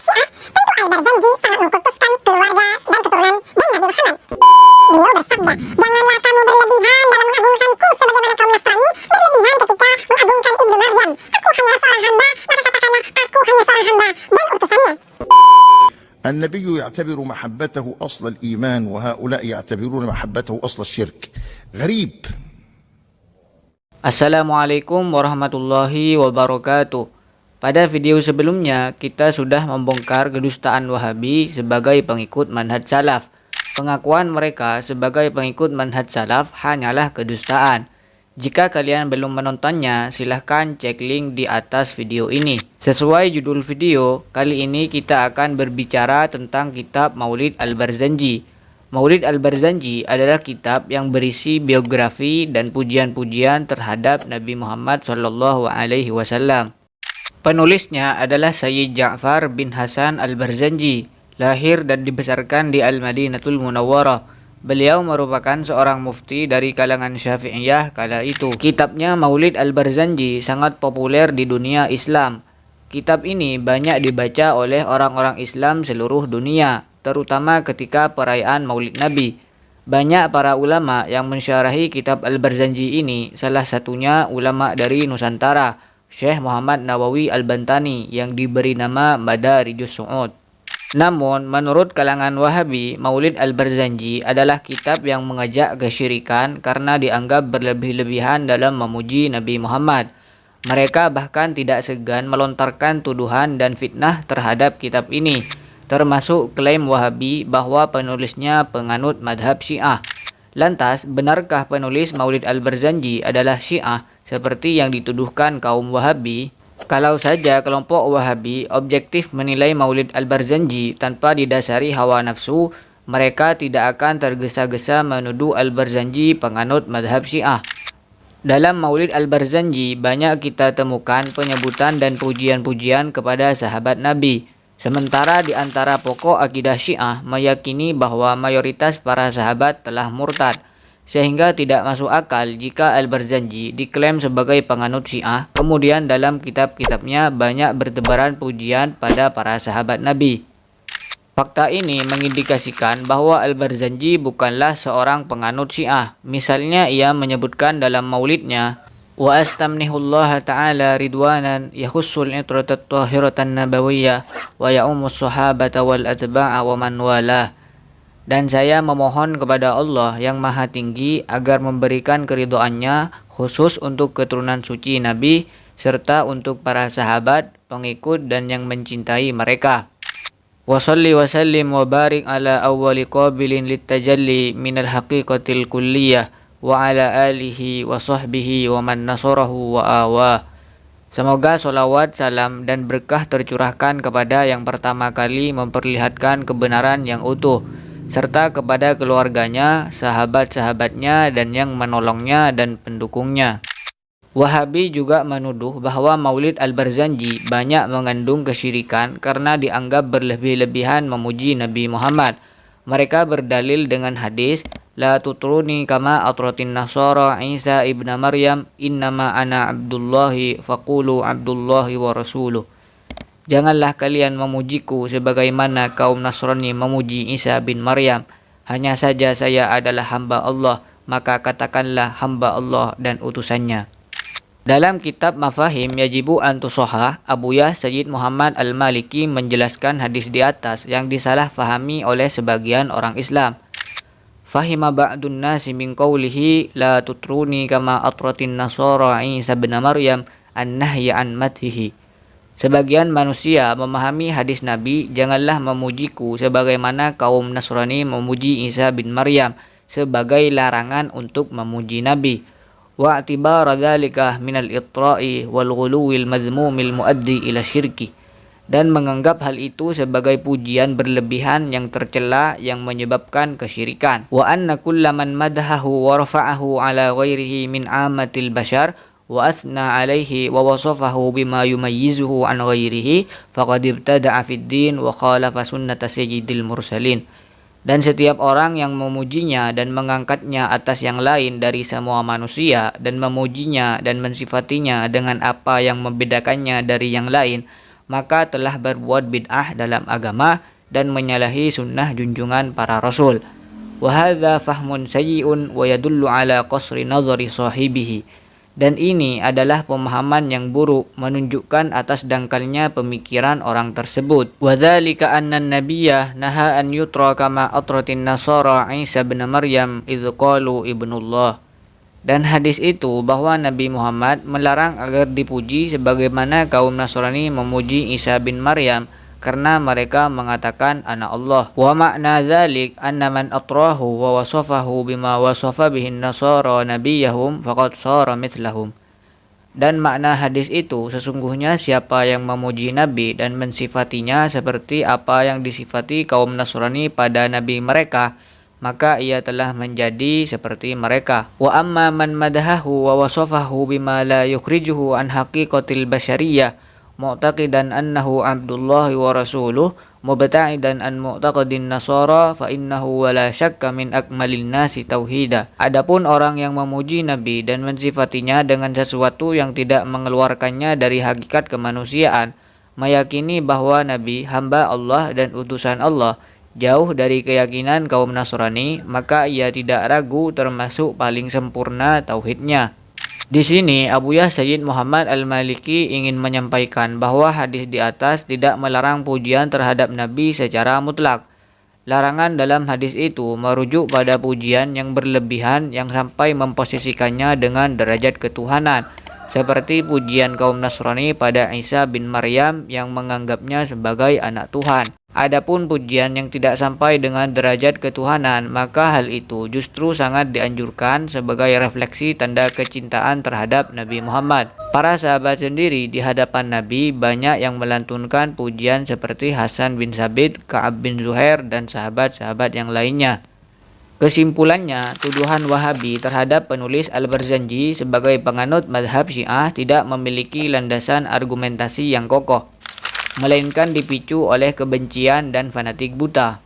Syiah, tentu Al-Barzanji sangat mengkultuskan keluarga dan keturunan dan Nabi Muhammad. Beliau bersabda, janganlah kamu berlebihan dalam mengagungkanku sebagaimana kaum Nasrani berlebihan ketika mengagungkan Ibnu Maryam. Aku hanya seorang hamba, maka katakanlah aku hanya seorang hamba dan utusannya. النبي يعتبر محبته أصل الإيمان وهؤلاء يعتبرون محبته أصل الشرك. غريب. Assalamualaikum warahmatullahi wabarakatuh. Pada video sebelumnya kita sudah membongkar kedustaan Wahabi sebagai pengikut manhaj salaf. Pengakuan mereka sebagai pengikut manhaj salaf hanyalah kedustaan. Jika kalian belum menontonnya, silahkan cek link di atas video ini. Sesuai judul video, kali ini kita akan berbicara tentang kitab Maulid Al-Barzanji. Maulid Al-Barzanji adalah kitab yang berisi biografi dan pujian-pujian terhadap Nabi Muhammad SAW. Penulisnya adalah Sayyid Ja'far bin Hasan Al-Barzanji, lahir dan dibesarkan di Al-Madinatul Munawwarah. Beliau merupakan seorang mufti dari kalangan Syafi'iyah kala itu. Kitabnya Maulid Al-Barzanji sangat populer di dunia Islam. Kitab ini banyak dibaca oleh orang-orang Islam seluruh dunia, terutama ketika perayaan Maulid Nabi. Banyak para ulama yang mensyarahi kitab Al-Barzanji ini, salah satunya ulama dari Nusantara, Syekh Muhammad Nawawi Al-Bantani yang diberi nama Madarijus Su'ud. Namun, menurut kalangan Wahabi, Maulid Al-Barzanji adalah kitab yang mengajak kesyirikan karena dianggap berlebih-lebihan dalam memuji Nabi Muhammad. Mereka bahkan tidak segan melontarkan tuduhan dan fitnah terhadap kitab ini, termasuk klaim Wahabi bahwa penulisnya penganut madhab Syiah. Lantas, benarkah penulis Maulid Al-Barzanji adalah Syiah seperti yang dituduhkan kaum Wahabi? Kalau saja kelompok Wahabi objektif menilai Maulid Al-Barzanji tanpa didasari hawa nafsu, mereka tidak akan tergesa-gesa menuduh Al-Barzanji penganut madhab Syiah. Dalam Maulid Al-Barzanji banyak kita temukan penyebutan dan pujian-pujian kepada sahabat Nabi. Sementara di antara pokok akidah Syiah meyakini bahwa mayoritas para sahabat telah murtad, sehingga tidak masuk akal jika Al-Barzanji diklaim sebagai penganut Syiah, kemudian dalam kitab-kitabnya banyak bertebaran pujian pada para sahabat Nabi. Fakta ini mengindikasikan bahwa Al-Barzanji bukanlah seorang penganut Syiah. Misalnya ia menyebutkan dalam maulidnya, wa astamnihullaha ta'ala ridwanan yahussul itratat tahiratan nabawiyyah wa ya'umus sahabata wal atba'a wa man walah. Dan saya memohon kepada Allah yang Maha Tinggi agar memberikan keridhoannya khusus untuk keturunan suci Nabi serta untuk para sahabat, pengikut dan yang mencintai mereka. Wa shalli wa sallim wa barik ala awwali qabilin litajalli minal haqiqatil kulliyah wa ala alihi wa sahbihi wa man nasarahu wa awah. Semoga solawat, salam dan berkah tercurahkan kepada yang pertama kali memperlihatkan kebenaran yang utuh, serta kepada keluarganya, sahabat-sahabatnya, dan yang menolongnya dan pendukungnya. Wahabi juga menuduh bahwa Maulid Al-Barzanji banyak mengandung kesyirikan karena dianggap berlebih-lebihan memuji Nabi Muhammad. Mereka berdalil dengan hadis, La tutruni kama atratin nasara Isa ibn Maryam, innama ana abdullahi faqulu abdullahi wa rasuluh. Janganlah kalian memujiku sebagaimana kaum Nasrani memuji Isa bin Maryam. Hanya saja saya adalah hamba Allah, maka katakanlah hamba Allah dan utusannya. Dalam kitab Mafahim Yajibu Antusohah, Abuyah Sayyid Muhammad Al-Maliki menjelaskan hadis di atas yang disalahfahami oleh sebagian orang Islam. Fahima ba'dun nasi min qawlihi la tutruni kama atratin nasara Isa bin Maryam an-nahya an madhihi. Sebagian manusia memahami hadis Nabi, janganlah memujiku sebagaimana kaum Nasrani memuji Isa bin Maryam, sebagai larangan untuk memuji Nabi. Wa i'tibara dzalika minal itra'i wal ghuluwil madhmumil muaddi ila syirki. Dan menganggap hal itu sebagai pujian berlebihan yang tercela yang menyebabkan kesyirikan. Wa anna kullaman madhahu wa rafa'ahu ala ghairihi min amatil bashar wa asna alaihi wa wasafahu bima yumayyizuhu an ghairihi faqad ibtada'a fid din wa khalafa sunnata sayyidil mursalin. Dan setiap orang yang memujinya dan mengangkatnya atas yang lain dari semua manusia dan memujinya dan mensifatinya dengan apa yang membedakannya dari yang lain, maka telah berbuat bid'ah dalam agama dan menyalahi sunnah junjungan para rasul. Wa hadza fahmun sayyi'un wa yadullu ala qasri nazari sahibihi. Dan ini adalah pemahaman yang buruk, menunjukkan atas dangkalnya pemikiran orang tersebut. Wa dzalika anna an-nabiyya naha an yutra kama atratin nasara Isa bin Maryam idz qalu ibnullah. Dan hadis itu bahwa Nabi Muhammad melarang agar dipuji sebagaimana kaum Nasrani memuji Isa bin Maryam karena mereka mengatakan anak Allah. Wa makna dzalik anna man atrahu wa wasafahu bima wasafa bihin nasara nabiyahum faqad sara mithlahum. Dan makna hadis itu sesungguhnya siapa yang memuji Nabi dan mensifatinya seperti apa yang disifati kaum Nasrani pada Nabi mereka, maka ia telah menjadi seperti mereka. Wa amma man madahahu wa wasafahu bima la yukhrijuhu an haqiqatil basyariyah mu'taqidan annahu abdullahi wa rasuluh mubta'idan an mu'taqadin nasara fa innahu wala syakka min akmalin nasi tauhida. Adapun orang yang memuji Nabi dan mensifatinya dengan sesuatu yang tidak mengeluarkannya dari hakikat kemanusiaan, meyakini bahwa Nabi hamba Allah dan utusan Allah, jauh dari keyakinan kaum Nasrani, maka ia tidak ragu termasuk paling sempurna tauhidnya. Di sini Abu Yah Sayyid Muhammad Al-Maliki ingin menyampaikan bahwa hadis di atas tidak melarang pujian terhadap Nabi secara mutlak. Larangan dalam hadis itu merujuk pada pujian yang berlebihan yang sampai memposisikannya dengan derajat ketuhanan, seperti pujian kaum Nasrani pada Isa bin Maryam yang menganggapnya sebagai anak Tuhan. Adapun pujian yang tidak sampai dengan derajat ketuhanan, maka hal itu justru sangat dianjurkan sebagai refleksi tanda kecintaan terhadap Nabi Muhammad. Para sahabat sendiri di hadapan Nabi banyak yang melantunkan pujian seperti Hasan bin Sabit, Ka'ab bin Zuhair, dan sahabat-sahabat yang lainnya. Kesimpulannya, tuduhan Wahabi terhadap penulis Al-Barzanji sebagai penganut mazhab Syiah tidak memiliki landasan argumentasi yang kokoh, melainkan dipicu oleh kebencian dan fanatik buta.